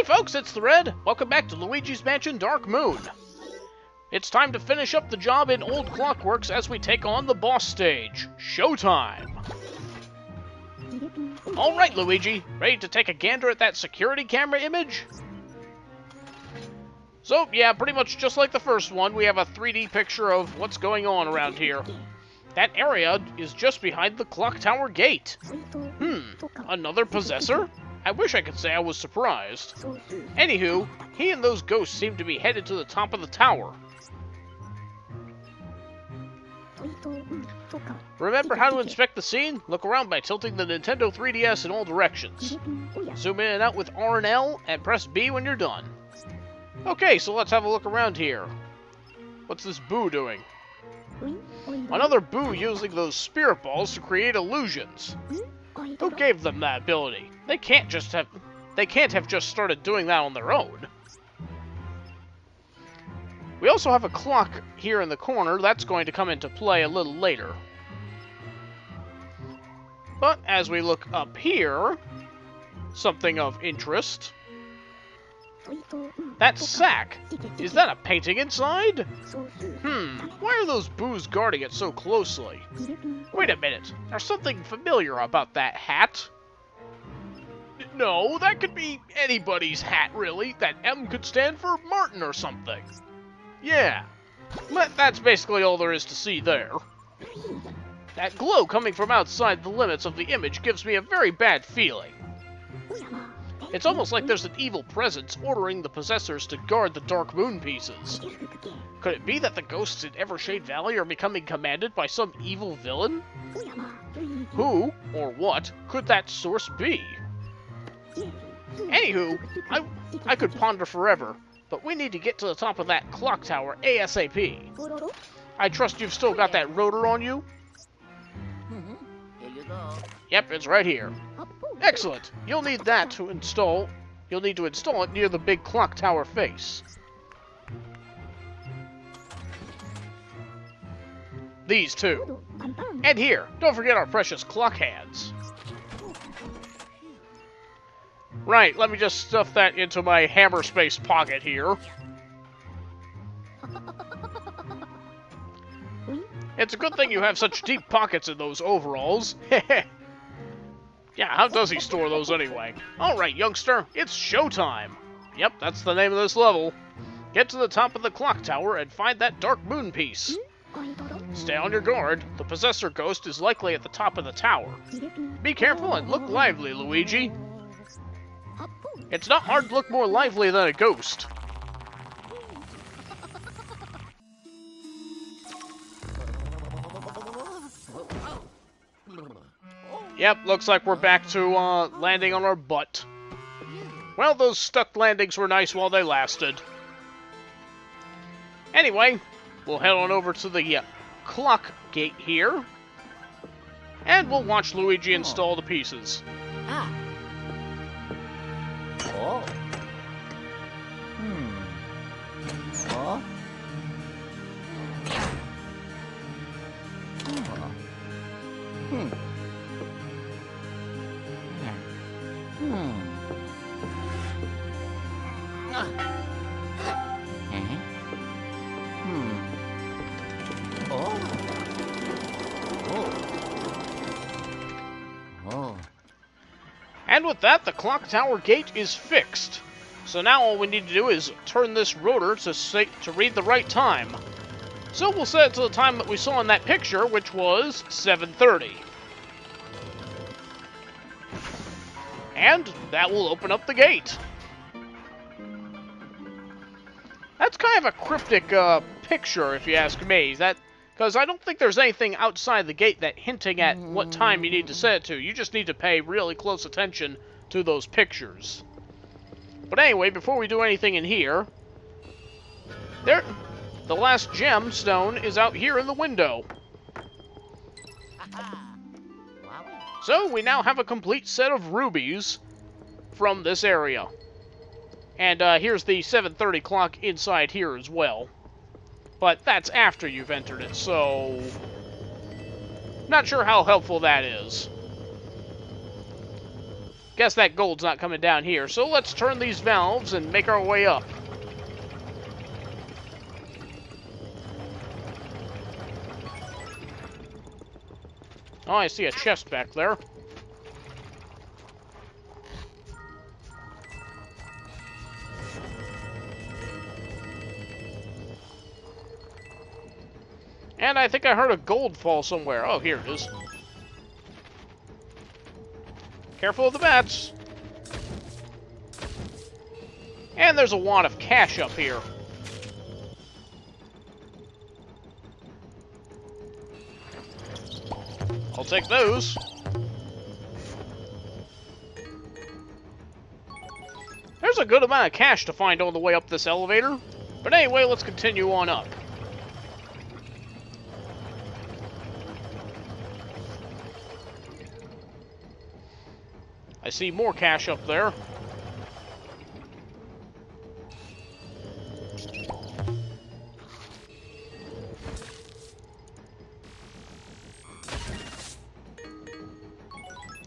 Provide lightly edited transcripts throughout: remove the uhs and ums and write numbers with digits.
folks, it's the Red. Welcome back to Luigi's Mansion Dark Moon. It's time to finish up the job in Old Clockworks as we take on the boss stage. Showtime! Alright, Luigi, ready to take a gander at that security camera image? So, yeah, pretty much just like the first one, we have a 3D picture of what's going on around here. That area is just behind the clock tower gate. Another possessor? I wish I could say I was surprised. Anywho, he and those ghosts seem to be headed to the top of the tower. Remember how to inspect the scene? Look around by tilting the Nintendo 3DS in all directions. Zoom in and out with R and L, and press B when you're done. Okay, so let's have a look around here. What's this Boo doing? Another Boo using those spirit balls to create illusions. Who gave them that ability? They can't have just started doing that on their own. We also have a clock here in the corner that's going to come into play a little later. But as we look up here, something of interest. That sack! Is that a painting inside? Why are those Boos guarding it so closely? Wait a minute, there's something familiar about that hat. No, that could be anybody's hat, really. That M could stand for Martin or something. Yeah, but that's basically all there is to see there. That glow coming from outside the limits of the image gives me a very bad feeling. It's almost like there's an evil presence ordering the possessors to guard the Dark Moon pieces. Could it be that the ghosts in Evershade Valley are becoming commanded by some evil villain? Who, or what, could that source be? Anywho, I could ponder forever, but we need to get to the top of that clock tower ASAP. I trust you've still got that rotor on you? Here you go. Yep, it's right here. Excellent. You'll need to install it near the big clock tower face. These two. And here, don't forget our precious clock hands. Right, let me just stuff that into my hammer space pocket here. It's a good thing you have such deep pockets in those overalls. Yeah, how does he store those anyway? Alright, youngster, it's showtime! Yep, that's the name of this level. Get to the top of the clock tower and find that Dark Moon piece. Stay on your guard. The Possessor Ghost is likely at the top of the tower. Be careful and look lively, Luigi. It's not hard to look more lively than a ghost. Yep, looks like we're back to landing on our butt. Well, those stuck landings were nice while they lasted. Anyway, we'll head on over to the clock gate here, and we'll watch Luigi install the pieces. Oh. Oh. And with that, the clock tower gate is fixed. So now all we need to do is turn this rotor to read the right time. So we'll set it to the time that we saw in that picture, which was 7:30. And that will open up the gate. That's kind of a cryptic picture, if you ask me. Because I don't think there's anything outside the gate that hinting at what time you need to set it to. You just need to pay really close attention to those pictures. But anyway, before we do anything in here, the last gemstone is out here in the window. So we now have a complete set of rubies from this area. And here's the 7:30 clock inside here as well. But that's after you've entered it, so not sure how helpful that is. Guess that gold's not coming down here, so let's turn these valves and make our way up. Oh, I see a chest back there. And I think I heard a gold fall somewhere. Oh, here it is. Careful of the bats. And there's a wad of cash up here. I'll take those. There's a good amount of cash to find on the way up this elevator. But anyway, let's continue on up. I see more cash up there.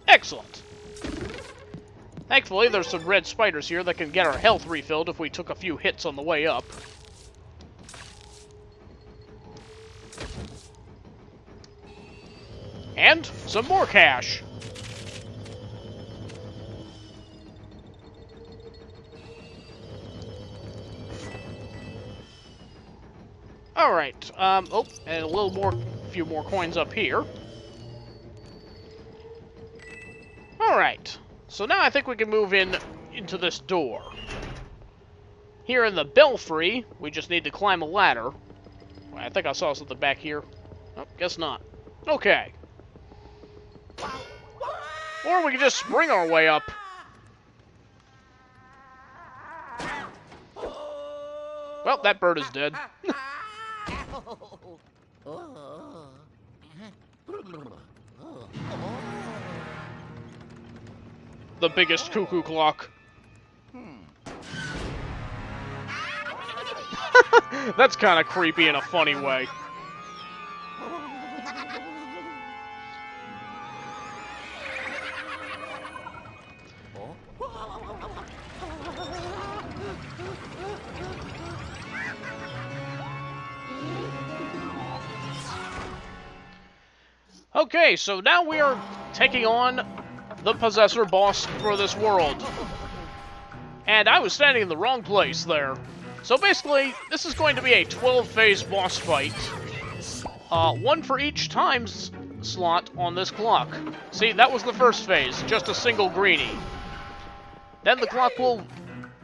Excellent. Thankfully, there's some red spiders here that can get our health refilled if we took a few hits on the way up. And some more cash. Alright, oh, and a few more coins up here. Alright, so now I think we can move into this door. Here in the belfry, we just need to climb a ladder. I think I saw something back here. Oh, guess not. Okay. Or we can just spring our way up. Well, that bird is dead. The biggest cuckoo clock. That's kind of creepy in a funny way. Okay, so now we are taking on the possessor boss for this world. And I was standing in the wrong place there. So basically, this is going to be a 12-phase boss fight. One for each time slot on this clock. See, that was the first phase, just a single greenie. Then the clock will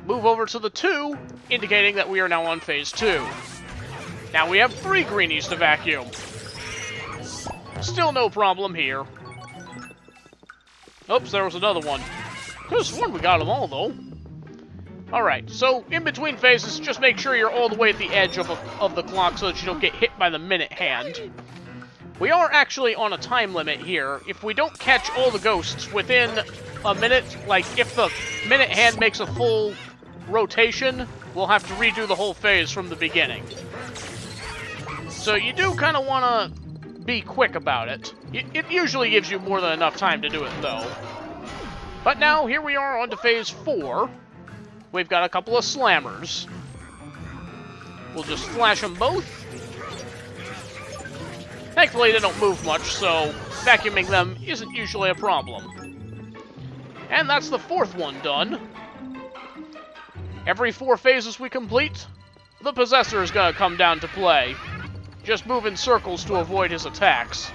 move over to the 2, indicating that we are now on phase 2. Now we have 3 greenies to vacuum. Still no problem here. Oops, there was another one. Could have sworn we got them all, though. Alright, so in between phases, just make sure you're all the way at the edge of the clock so that you don't get hit by the minute hand. We are actually on a time limit here. If we don't catch all the ghosts within a minute, like if the minute hand makes a full rotation, we'll have to redo the whole phase from the beginning. So you do kind of want to be quick about it. It usually gives you more than enough time to do it, though. But now, here we are on to phase 4. We've got a couple of slammers. We'll just flash them both. Thankfully, they don't move much, so vacuuming them isn't usually a problem. And that's the 4th one done. Every 4 phases we complete, the possessor is going to come down to play. Just move in circles to avoid his attacks.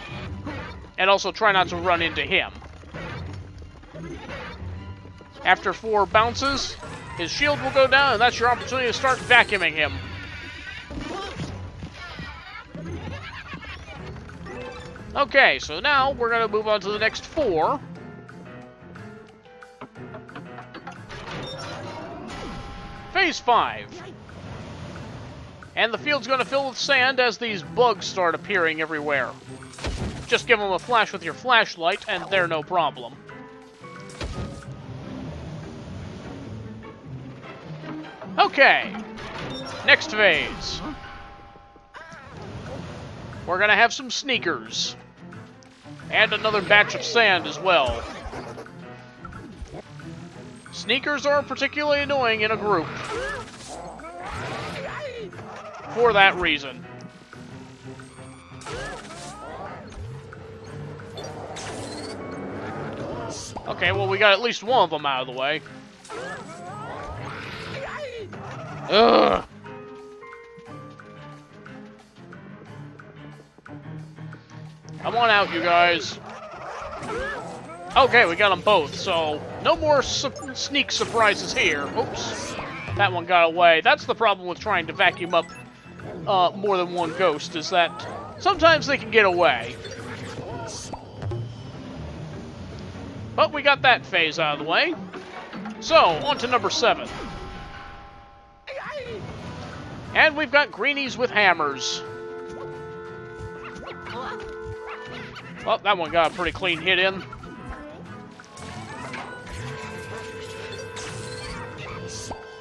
And also try not to run into him. After 4 bounces, his shield will go down, and that's your opportunity to start vacuuming him. Okay, so now we're going to move on to the next 4. Phase 5. And the field's going to fill with sand as these bugs start appearing everywhere. Just give them a flash with your flashlight, and they're no problem. Okay, next phase. We're going to have some sneakers. And another batch of sand as well. Sneakers are particularly annoying in a group. For that reason. Okay, well, we got at least one of them out of the way. Ugh! Come on out, you guys. Okay, we got them both, so no more sneak surprises here. Oops. That one got away. That's the problem with trying to vacuum up more than one ghost, is that sometimes they can get away. But we got that phase out of the way. So, on to number 7. And we've got greenies with hammers. Well, that one got a pretty clean hit in.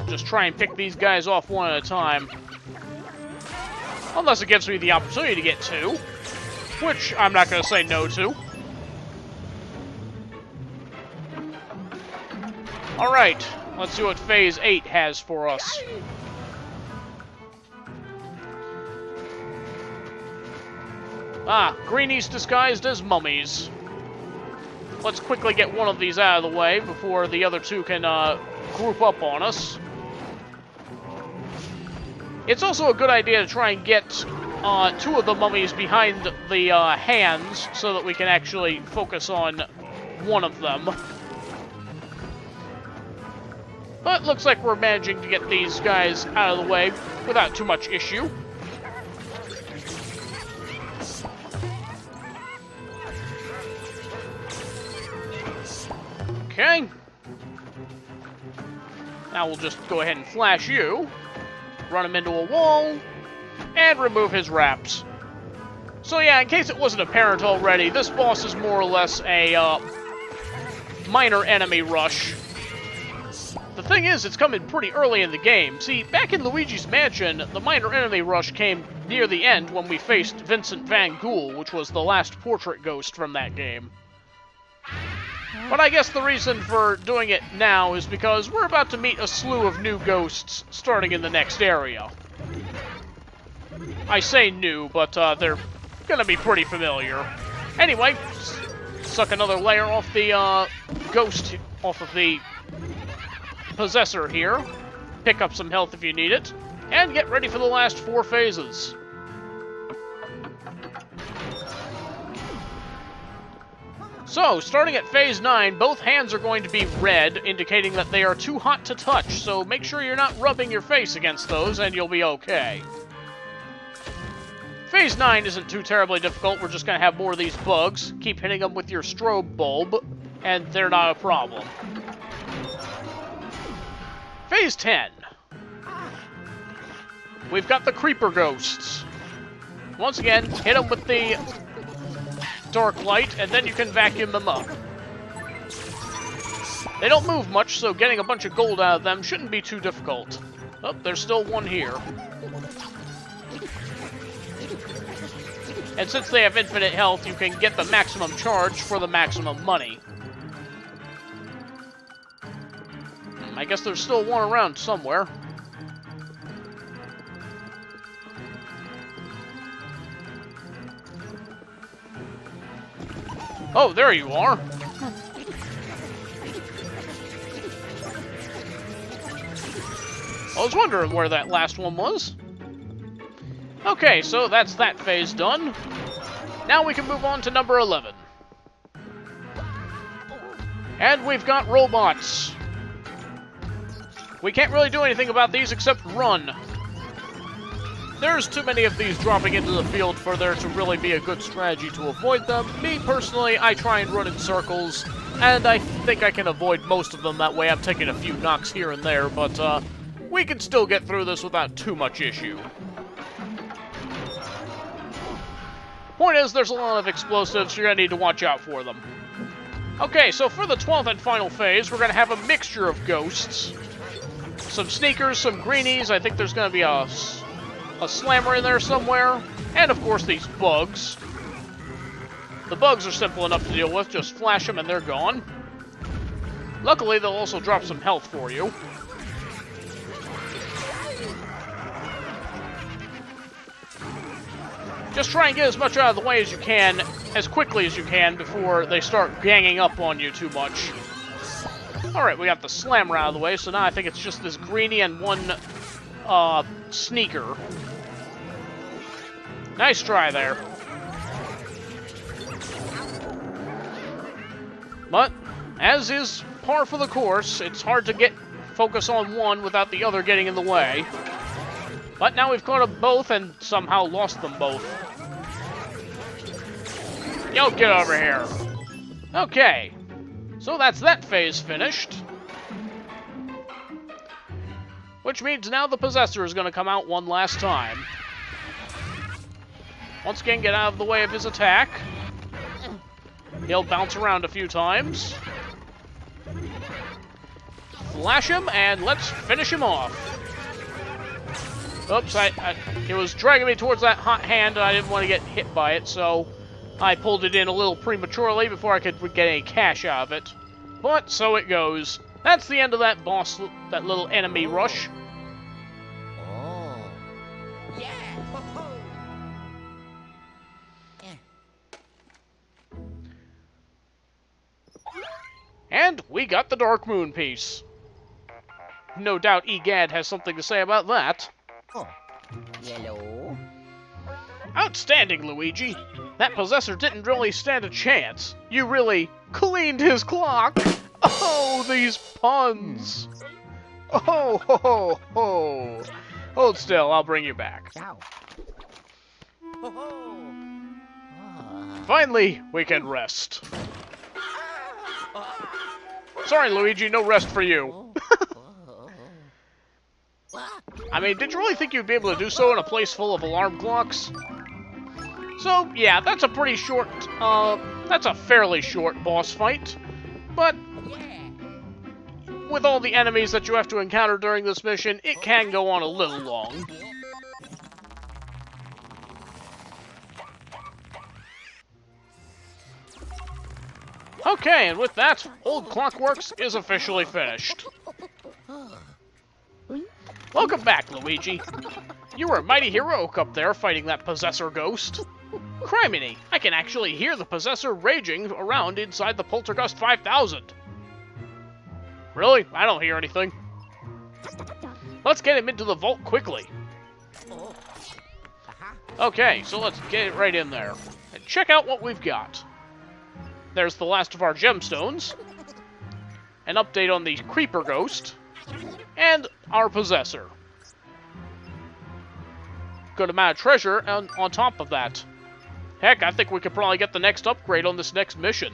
Just try and pick these guys off one at a time. Unless it gives me the opportunity to get 2. Which I'm not going to say no to. Alright, let's see what Phase 8 has for us. Ah, greenies disguised as mummies. Let's quickly get one of these out of the way before the other 2 can group up on us. It's also a good idea to try and get 2 of the mummies behind the hands so that we can actually focus on one of them. But looks like we're managing to get these guys out of the way without too much issue. Okay. Now we'll just go ahead and flash you, run him into a wall, and remove his wraps. So yeah, in case it wasn't apparent already, this boss is more or less a minor enemy rush. The thing is, it's coming pretty early in the game. See, back in Luigi's Mansion, the minor enemy rush came near the end when we faced Vincent Van Ghoul, which was the last portrait ghost from that game. But I guess the reason for doing it now is because we're about to meet a slew of new ghosts starting in the next area. I say new, but they're gonna be pretty familiar. Anyway, suck another layer off the ghost, off of the possessor here. Pick up some health if you need it. And get ready for the last 4 phases. So, starting at Phase 9, both hands are going to be red, indicating that they are too hot to touch, so make sure you're not rubbing your face against those, and you'll be okay. Phase 9 isn't too terribly difficult, we're just going to have more of these bugs, keep hitting them with your strobe bulb, and they're not a problem. Phase 10. We've got the creeper ghosts. Once again, hit them with the dark light, and then you can vacuum them up. They don't move much, so getting a bunch of gold out of them shouldn't be too difficult. Oh, there's still one here. And since they have infinite health, you can get the maximum charge for the maximum money. I guess there's still one around somewhere. Oh, there you are. I was wondering where that last one was. Okay, so that's that phase done. Now we can move on to number 11. And we've got robots. We can't really do anything about these except run. There's too many of these dropping into the field for there to really be a good strategy to avoid them. Me, personally, I try and run in circles, and I think I can avoid most of them that way. I'm taking a few knocks here and there, but we can still get through this without too much issue. Point is, there's a lot of explosives, you're going to need to watch out for them. Okay, so for the 12th and final phase, we're going to have a mixture of ghosts. Some sneakers, some greenies, I think there's going to be a slammer in there somewhere, and of course these bugs. The bugs are simple enough to deal with, just flash them and they're gone. Luckily, they'll also drop some health for you. Just try and get as much out of the way as you can, as quickly as you can, before they start ganging up on you too much. Alright, we got the slammer out of the way, so now I think it's just this greenie and one, sneaker. Nice try there. But, as is par for the course, it's hard to get focus on one without the other getting in the way. But now we've caught up both and somehow lost them both. Yo, get over here. Okay, so that's that phase finished. Which means now the possessor is going to come out one last time. Once again, get out of the way of his attack. He'll bounce around a few times. Flash him, and let's finish him off. Oops, it was dragging me towards that hot hand, and I didn't want to get hit by it, so I pulled it in a little prematurely before I could get any cash out of it. But so it goes. That's the end of that boss, that little enemy rush. Oh. Yeah. And we got the Dark Moon piece. No doubt Egad has something to say about that. Oh. Yellow. Outstanding, Luigi. That possessor didn't really stand a chance. You really cleaned his clock. Oh, these puns. Oh, ho, ho, ho. Hold still, I'll bring you back. Ciao. Ho ho. Ah. Finally, we can rest. Sorry, Luigi, no rest for you. I mean, did you really think you'd be able to do so in a place full of alarm clocks? So, yeah, that's a pretty short, that's a fairly short boss fight. But, with all the enemies that you have to encounter during this mission, it can go on a little long. Okay, and with that, Old Clockworks is officially finished. Welcome back, Luigi. You were mighty heroic up there fighting that possessor ghost. Criminy, I can actually hear the possessor raging around inside the Poltergust 5000. Really? I don't hear anything. Let's get him into the vault quickly. Okay, so let's get it right in there. And check out what we've got. There's the last of our gemstones. An update on the creeper ghost. And our possessor. Good amount of treasure on top of that. Heck, I think we could probably get the next upgrade on this next mission.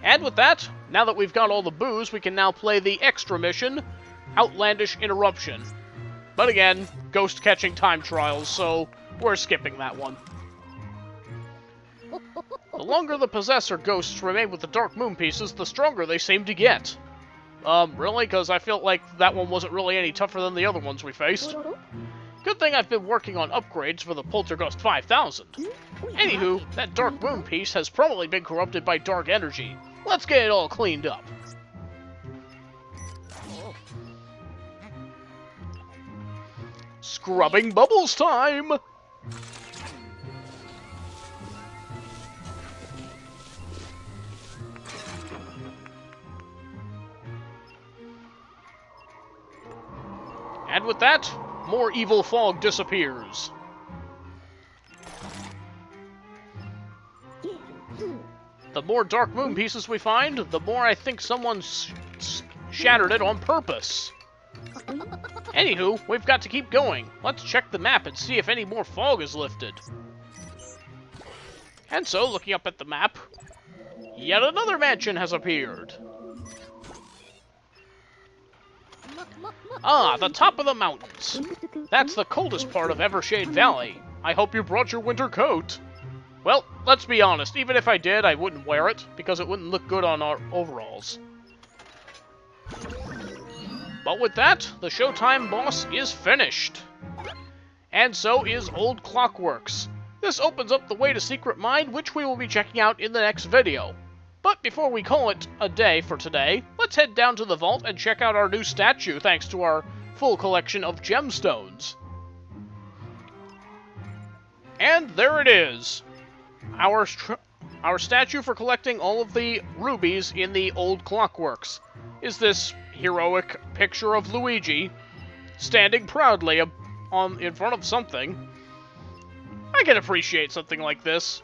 And with that, now that we've got all the booze, we can now play the extra mission, Outlandish Interruption. But again, ghost catching time trials, so we're skipping that one. The longer the possessor ghosts remain with the Dark Moon pieces, the stronger they seem to get. Really? Because I felt like that one wasn't really any tougher than the other ones we faced. Good thing I've been working on upgrades for the Poltergust 5000. Anywho, that Dark Moon piece has probably been corrupted by dark energy. Let's get it all cleaned up. Scrubbing bubbles time! And with that, more evil fog disappears. The more Dark Moon pieces we find, the more I think someone's shattered it on purpose. Anywho, we've got to keep going. Let's check the map and see if any more fog is lifted. And so, looking up at the map, yet another mansion has appeared. Ah, the top of the mountains. That's the coldest part of Evershade Valley. I hope you brought your winter coat. Well, let's be honest, even if I did, I wouldn't wear it, because it wouldn't look good on our overalls. But with that, the Showtime boss is finished. And so is Old Clockworks. This opens up the way to Secret Mind, which we will be checking out in the next video. But before we call it a day for today, let's head down to the vault and check out our new statue thanks to our full collection of gemstones. And there it is! Our statue for collecting all of the rubies in the old clockworks is this heroic picture of Luigi standing proudly in front of something. I can appreciate something like this.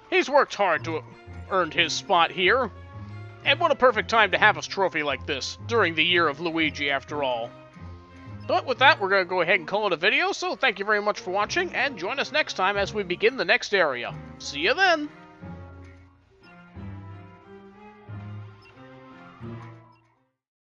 He's worked hard to earn his spot here. And what a perfect time to have a trophy like this during the year of Luigi after all. But with that, we're going to go ahead and call it a video, so thank you very much for watching, and join us next time as we begin the next area. See you then!